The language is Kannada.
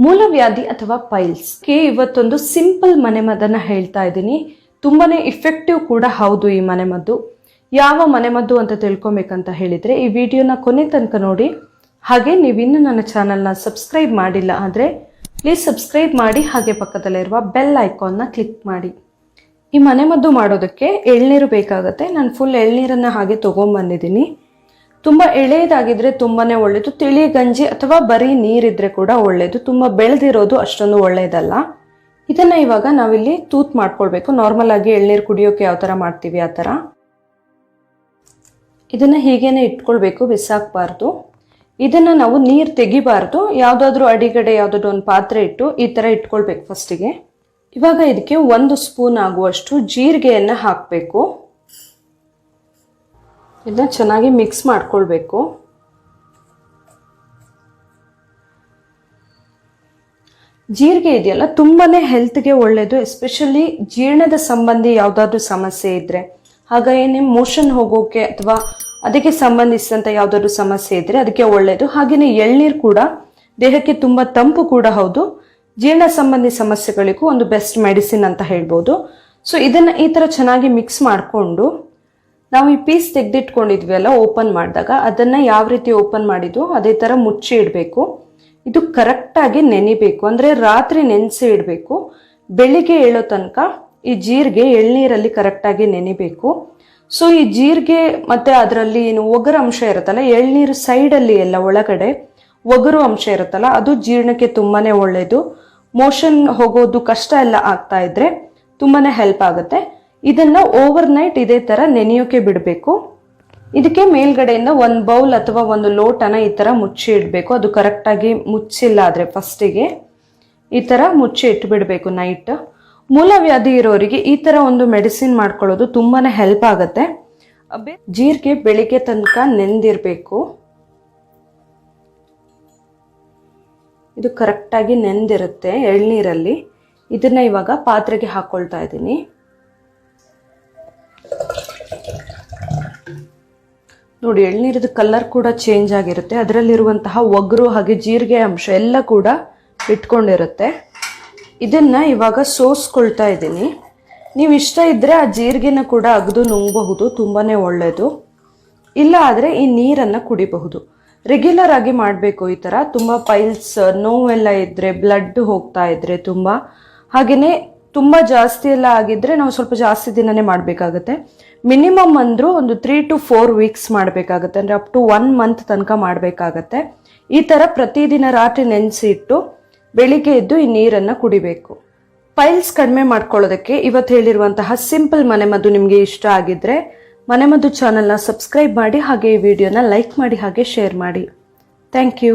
ಮೂಲವ್ಯಾಧಿ ಅಥವಾ ಪೈಲ್ಸ್ಗೆ ಇವತ್ತೊಂದು ಸಿಂಪಲ್ ಮನೆಮದ್ದನ್ನ ಹೇಳ್ತಾ ಇದ್ದೀನಿ. ತುಂಬಾನೇ ಇಫೆಕ್ಟಿವ್ ಕೂಡ ಹೌದು ಈ ಮನೆಮದ್ದು. ಯಾವ ಮನೆಮದ್ದು ಅಂತ ತಿಳ್ಕೊಬೇಕಂತ ಹೇಳಿದ್ರೆ ಈ ವಿಡಿಯೋನ ಕೊನೆ ತನಕ ನೋಡಿ. ಹಾಗೆ ನೀವಿನ್ನು ನನ್ನ ಚಾನಲ್ನ ಸಬ್ಸ್ಕ್ರೈಬ್ ಮಾಡಿಲ್ಲ ಆದರೆ ಪ್ಲೀಸ್ ಸಬ್ಸ್ಕ್ರೈಬ್ ಮಾಡಿ, ಹಾಗೆ ಪಕ್ಕದಲ್ಲಿರುವ ಬೆಲ್ ಐಕಾನ್ನ ಕ್ಲಿಕ್ ಮಾಡಿ. ಈ ಮನೆಮದ್ದು ಮಾಡೋದಕ್ಕೆ ಎಳ್ನೀರು ಬೇಕಾಗುತ್ತೆ. ನಾನು ಫುಲ್ ಎಳ್ನೀರನ್ನು ಹಾಗೆ ತೊಗೊಂಬಂದಿದ್ದೀನಿ. ತುಂಬ ಎಳೆಯದಾಗಿದ್ರೆ ತುಂಬಾನೇ ಒಳ್ಳೆಯದು. ತಿಳಿ ಗಂಜಿ ಅಥವಾ ಬರೀ ನೀರಿದ್ರೆ ಕೂಡ ಒಳ್ಳೆಯದು. ತುಂಬ ಬೆಳೆದಿರೋದು ಅಷ್ಟೊಂದು ಒಳ್ಳೆಯದಲ್ಲ. ಇದನ್ನ ಇವಾಗ ನಾವಿಲ್ಲಿ ತೂತ್ ಮಾಡ್ಕೊಳ್ಬೇಕು. ನಾರ್ಮಲ್ ಆಗಿ ಎಳ್ನೀರು ಕುಡಿಯೋಕೆ ಯಾವ ಥರ ಮಾಡ್ತೀವಿ ಆ ಥರ ಇದನ್ನ ಹೀಗೇನೆ ಇಟ್ಕೊಳ್ಬೇಕು, ಬಿಸಾಕಬಾರ್ದು. ಇದನ್ನ ನಾವು ನೀರು ತೆಗಿಬಾರ್ದು. ಯಾವುದಾದ್ರೂ ಅಡಿಗಡೆ ಯಾವುದಾದ್ರೂ ಒಂದು ಪಾತ್ರೆ ಇಟ್ಟು ಈ ಥರ ಇಟ್ಕೊಳ್ಬೇಕು ಫಸ್ಟಿಗೆ. ಇವಾಗ ಇದಕ್ಕೆ 1 ಸ್ಪೂನ್ ಆಗುವಷ್ಟು ಜೀರಿಗೆಯನ್ನು ಹಾಕಬೇಕು. ಇದನ್ನ ಚೆನ್ನಾಗಿ ಮಿಕ್ಸ್ ಮಾಡ್ಕೊಳ್ಬೇಕು. ಜೀರಿಗೆ ಇದೆಯಲ್ಲ ತುಂಬಾನೇ ಹೆಲ್ತ್ಗೆ ಒಳ್ಳೆಯದು. ಎಸ್ಪೆಷಲಿ ಜೀರ್ಣದ ಸಂಬಂಧಿ ಯಾವುದಾದ್ರೂ ಸಮಸ್ಯೆ ಇದ್ರೆ, ಹಾಗಾಗಿ ನಿಮ್ಮ ಮೋಷನ್ ಹೋಗೋಕೆ ಅಥವಾ ಅದಕ್ಕೆ ಸಂಬಂಧಿಸಿದಂಥ ಯಾವುದಾದ್ರೂ ಸಮಸ್ಯೆ ಇದ್ರೆ ಅದಕ್ಕೆ ಒಳ್ಳೆಯದು. ಹಾಗೆಯೇ ಎಳ್ನೀರು ಕೂಡ ದೇಹಕ್ಕೆ ತುಂಬ ತಂಪು ಕೂಡ ಹೌದು. ಜೀರ್ಣ ಸಂಬಂಧಿ ಸಮಸ್ಯೆಗಳಿಗೂ ಒಂದು ಬೆಸ್ಟ್ ಮೆಡಿಸಿನ್ ಅಂತ ಹೇಳ್ಬೋದು. ಸೊ ಇದನ್ನ ಈ ಥರ ಚೆನ್ನಾಗಿ ಮಿಕ್ಸ್ ಮಾಡಿಕೊಂಡು ನಾವು ಈ ಪೀಸ್ ತೆಗೆದಿಟ್ಕೊಂಡಿದ್ವಿ ಅಲ್ಲ, ಓಪನ್ ಮಾಡಿದಾಗ ಅದನ್ನ ಯಾವ ರೀತಿ ಓಪನ್ ಮಾಡಿದ್ವು ಅದೇ ಥರ ಮುಚ್ಚಿ ಇಡಬೇಕು. ಇದು ಕರೆಕ್ಟಾಗಿ ನೆನಿಬೇಕು, ಅಂದರೆ ರಾತ್ರಿ ನೆನೆಸಿ ಇಡಬೇಕು. ಬೆಳಿಗ್ಗೆ ಏಳೋ ತನಕ ಈ ಜೀರಿಗೆ ಎಳ್ನೀರಲ್ಲಿ ಕರೆಕ್ಟಾಗಿ ನೆನಿಬೇಕು. ಸೊ ಈ ಜೀರಿಗೆ ಮತ್ತೆ ಅದರಲ್ಲಿ ಏನು ಒಗರು ಅಂಶ ಇರುತ್ತಲ್ಲ, ಎಳ್ನೀರು ಸೈಡಲ್ಲಿ ಎಲ್ಲ ಒಳಗಡೆ ಒಗರು ಅಂಶ ಇರುತ್ತಲ್ಲ, ಅದು ಜೀರ್ಣಕ್ಕೆ ತುಂಬಾನೇ ಒಳ್ಳೆಯದು. ಮೋಷನ್ ಹೋಗೋದು ಕಷ್ಟ ಎಲ್ಲ ಆಗ್ತಾ ಇದ್ರೆ ತುಂಬಾನೇ ಹೆಲ್ಪ್ ಆಗುತ್ತೆ. ಇದನ್ನ ಓವರ್ ನೈಟ್ ಇದೇ ತರ ನೆನೆಯೋಕೆ ಬಿಡಬೇಕು. ಇದಕ್ಕೆ ಮೇಲ್ಗಡೆಯಿಂದ 1 ಬೌಲ್ ಅಥವಾ 1 ಲೋಟನ ಈ ತರ ಮುಚ್ಚಿ ಇಡಬೇಕು. ಅದು ಕರೆಕ್ಟಾಗಿ ಮುಚ್ಚಿಲ್ಲ ಆದ್ರೆ ಫಸ್ಟಿಗೆ ಈ ತರ ಮುಚ್ಚಿ ಇಟ್ಬಿಡ್ಬೇಕು ನೈಟ್. ಮೂಲವ್ಯಾಧಿ ಇರೋರಿಗೆ ಈ ತರ ಒಂದು ಮೆಡಿಸಿನ್ ಮಾಡ್ಕೊಳ್ಳೋದು ತುಂಬಾನೇ ಹೆಲ್ಪ್ ಆಗುತ್ತೆ. ಜೀರಿಗೆ ಬೆಳಿಗ್ಗೆ ತನಕ ನೆಂದಿರ್ಬೇಕು. ಇದು ಕರೆಕ್ಟಾಗಿ ನೆಂದಿರುತ್ತೆ ಎಳ್ನೀರಲ್ಲಿ. ಇದನ್ನ ಇವಾಗ ಪಾತ್ರೆಗೆ ಹಾಕೊಳ್ತಾ ಇದ್ದೀನಿ. ನೋಡಿ, ಎಳ್ನೀರದ ಕಲರ್ ಕೂಡ ಚೇಂಜ್ ಆಗಿರುತ್ತೆ. ಅದರಲ್ಲಿರುವಂತಹ ಒಗರು ಹಾಗೆ ಜೀರಿಗೆ ಅಂಶ ಎಲ್ಲ ಕೂಡ ಇಟ್ಕೊಂಡಿರುತ್ತೆ. ಇದನ್ನ ಇವಾಗ ಸೋಸ್ಕೊಳ್ತಾ ಇದ್ದೀನಿ. ನೀವು ಇಷ್ಟ ಇದ್ರೆ ಆ ಜೀರಿಗೆನ ಕೂಡ ಅಗದು ನುಂಗಬಹುದು, ತುಂಬಾನೇ ಒಳ್ಳೆಯದು. ಇಲ್ಲ ಆದರೆ ಈ ನೀರನ್ನು ಕುಡಿಬಹುದು. ರೆಗ್ಯುಲರ್ ಆಗಿ ಮಾಡಬೇಕು ಈ ಥರ. ತುಂಬ ಪೈಲ್ಸ್ ನೋವೆಲ್ಲ ಇದ್ದರೆ, ಬ್ಲಡ್ ಹೋಗ್ತಾ ಇದ್ರೆ ತುಂಬ, ಹಾಗೆಯೇ ತುಂಬ ಜಾಸ್ತಿ ಎಲ್ಲ ಆಗಿದ್ರೆ ನಾವು ಸ್ವಲ್ಪ ಜಾಸ್ತಿ ದಿನನೇ ಮಾಡಬೇಕಾಗತ್ತೆ. ಮಿನಿಮಮ್ ಅಂದರೂ ಒಂದು 3 to 4 weeks ಮಾಡಬೇಕಾಗತ್ತೆ, ಅಂದರೆ ಅಪ್ ಟು 1 month ತನಕ ಮಾಡಬೇಕಾಗತ್ತೆ. ಈ ಥರ ಪ್ರತಿದಿನ ರಾತ್ರಿ ನೆನೆಸಿ ಇಟ್ಟು ಬೆಳಿಗ್ಗೆ ಎದ್ದು ಈ ನೀರನ್ನು ಕುಡಿಬೇಕು. ಪೈಲ್ಸ್ ಕಡಿಮೆ ಮಾಡ್ಕೊಳ್ಳೋದಕ್ಕೆ ಇವತ್ತು ಹೇಳಿರುವಂತಹ ಸಿಂಪಲ್ ಮನೆಮದ್ದು ನಿಮಗೆ ಇಷ್ಟ ಆಗಿದ್ರೆ ಮನೆಮದ್ದು ಚಾನಲ್ನ ಸಬ್ಸ್ಕ್ರೈಬ್ ಮಾಡಿ, ಹಾಗೆ ಈ ವಿಡಿಯೋನ ಲೈಕ್ ಮಾಡಿ, ಹಾಗೆ ಶೇರ್ ಮಾಡಿ. Thank you.